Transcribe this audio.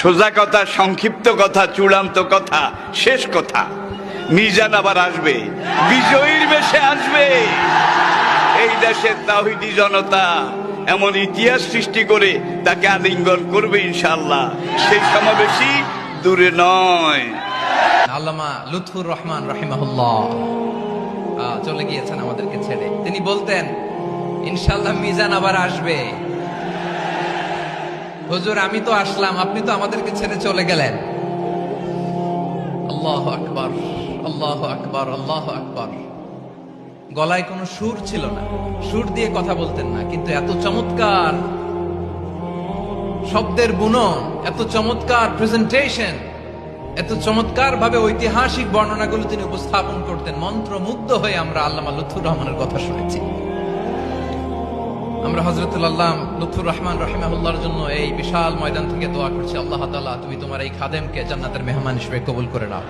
সোজা কথা, সংক্ষিপ্ত কথা, চূড়ান্ত কথা, শেষ কথা, মিজান আবার আসবে, বিজয়ীর বেশে আসবে। এই দেশের তাওহীদি জনতা এমন ইতিহাস সৃষ্টি করে তাকে আলিঙ্গন করবে ইনশাআল্লাহ। সেই সমাবেশই দূরে নয়। আল্লামা লুৎফুর রহমান রাহিমাহুল্লাহ চলে গিয়েছেন আমাদেরকে ছেড়ে। তিনি বলতেন, ইনশাআল্লাহ মিজান আবার আসবে। হুজুর, আমি তো আসলাম, আপনি তো আমাদেরকে ছেড়ে চলে গেলেন। আল্লাহু আকবার, আল্লাহু আকবার, আল্লাহু আকবার। গলায় কোনো সুর ছিল না, সুর দিয়ে কথা বলতেন না, কিন্তু এত চমৎকার শব্দের বুনন, এত চমৎকার প্রেজেন্টেশন, এত চমৎকার ভাবে ঐতিহাসিক বর্ণনাগুলো তিনি উপস্থাপন করতেন। মন্ত্রমুগ্ধ হয়ে আমরা আল্লামা লুৎফুর রহমানের কথা শুনেছি। আমরা হযরতুল আল্লামা লুৎফুর রহমান রাহিমাহুল্লাহর জন্য এই বিশাল ময়দান থেকে দোয়া করছি, আল্লাহ তাআলা তুমি তোমার এই খাদেমকে জান্নাতের মেহমান হিসেবে কবুল করে নাও।